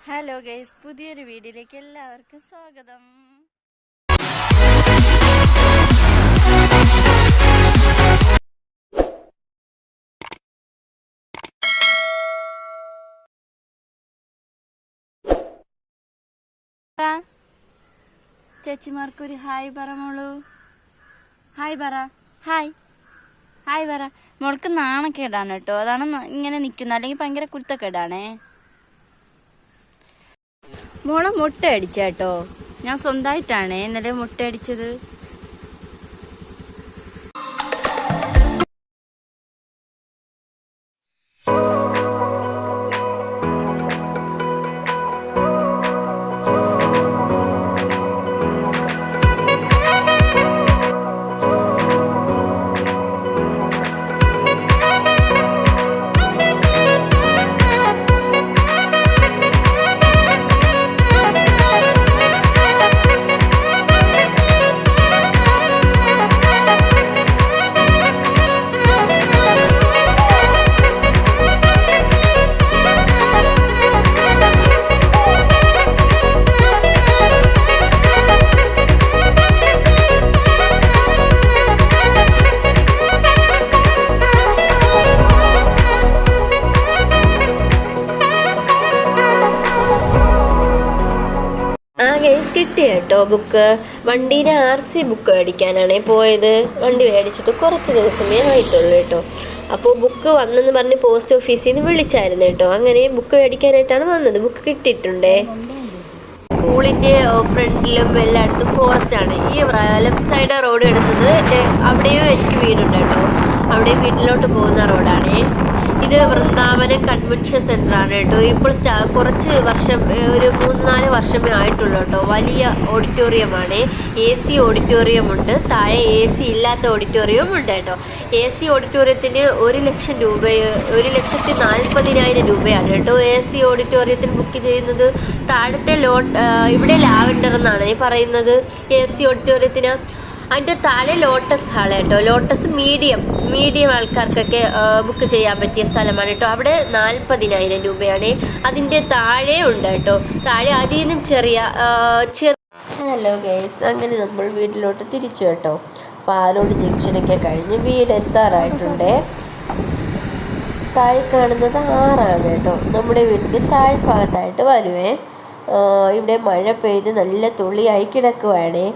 Hello guys, പുതിയൊരു വീഡിയോയിലേക്ക് എല്ലാവർക്കും സ്വാഗതം. ചേച്ചിമാർക്കൊരു ഹായ് പറ മോളു. ഹായ് പറ. ഹായ് ഹായ് പറ. മോൾക്ക് നാണക്കേടാണ് കേട്ടോ, അതാണ് ഇങ്ങനെ നിൽക്കുന്നത്, അല്ലെങ്കിൽ ഭയങ്കര കുരുത്തക്കേടാണേ. മോളെ മുട്ട അടിച്ചേട്ടോ, ഞാൻ സ്വന്തമായിട്ടാണേ ഇന്നലെ മുട്ട അടിച്ചത്. കിട്ടി കേട്ടോ ബുക്ക്. വണ്ടീൻ്റെ RC ബുക്ക് മേടിക്കാനാണേ പോയത്. വണ്ടി മേടിച്ചിട്ട് കുറച്ച് ദിവസമേ ആയിട്ടുള്ളൂ കേട്ടോ. അപ്പോൾ ബുക്ക് വന്നെന്ന് പറഞ്ഞ് പോസ്റ്റ് ഓഫീസിൽ നിന്ന് വിളിച്ചായിരുന്നു കേട്ടോ. അങ്ങനെ ബുക്ക് മേടിക്കാനായിട്ടാണ് വന്നത്. ബുക്ക് കിട്ടിയിട്ടുണ്ടേ. സ്കൂളിൻ്റെ ഫ്രണ്ടിലും എല്ലായിടത്തും ഫോറസ്റ്റ് ആണ്. ഈ ലെഫ്റ്റ് സൈഡ് റോഡ് എടുത്തത് എൻ്റെ അവിടെയും എനിക്ക് വീടുണ്ട് കേട്ടോ. അവിടെ വീട്ടിലോട്ട് പോകുന്ന റോഡാണേ. ഇത് വൃന്ദാവനം കൺവെൻഷൻ സെൻ്റർ ആണ് കേട്ടോ. ഇപ്പോൾ കുറച്ച് വർഷം, ഒരു 3-4 വർഷമേ ആയിട്ടുള്ളൂ കേട്ടോ. വലിയ ഓഡിറ്റോറിയമാണ്. AC ഓഡിറ്റോറിയം ഉണ്ട്, താഴെ AC ഇല്ലാത്ത ഓഡിറ്റോറിയം ഉണ്ട് കേട്ടോ. AC ഓഡിറ്റോറിയത്തിന് 1 ലക്ഷം രൂപ, 1,40,000 രൂപയാണ് കേട്ടോ AC ഓഡിറ്റോറിയത്തിന് ബുക്ക് ചെയ്യുന്നത്. താഴത്തെ ഇവിടെ ലാവൻഡർ എന്നാണ് പറയുന്നത് AC ഓഡിറ്റോറിയത്തിന്. അതിൻ്റെ താഴെ ലോട്ടസ് ഹാൾ കേട്ടോ. ലോട്ടസ് മീഡിയം ആൾക്കാർക്കൊക്കെ ബുക്ക് ചെയ്യാൻ പറ്റിയ സ്ഥലമാണ് കേട്ടോ. അവിടെ 40,000 രൂപയാണ്. അതിൻ്റെ താഴെ ഉണ്ട് കേട്ടോ. താഴെ അതിൽ നിന്നും ചെറിയ. ഹലോ ഗൈസ്, അങ്ങനെ നമ്മൾ വീട്ടിലോട്ട് തിരിച്ചു കേട്ടോ. പാലോട് ജംഗ്ഷനൊക്കെ കഴിഞ്ഞ് വീട് എത്താറായിട്ടുണ്ടേ. താഴെ കാണുന്നത് 6 കേട്ടോ. നമ്മുടെ വീടിൻ്റെ താഴ്ഭാഗത്തായിട്ട് വരുവേ. ഇവിടെ മഴ പെയ്ത് നല്ല തുള്ളിയായി കിടക്കുവാണേ.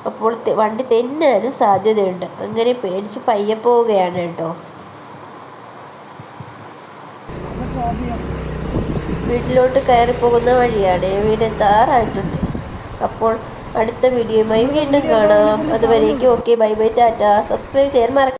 അപ്പോൾ വണ്ടി തെന്നാനും സാധ്യതയുണ്ട്. അങ്ങനെ പേടിച്ച് പയ്യെ പോവുകയാണ് കേട്ടോ. വീട്ടിലോട്ട് കയറി പോകുന്ന വഴിയാണ്. വീടെത്താറായിട്ടുണ്ട്. അപ്പോൾ അടുത്ത വീഡിയോയുമായി വീണ്ടും കാണാം. അതുവരേക്കും okay, bye bye, Tata. Subscribe ചെയ്യാൻ മറക്കരുത്.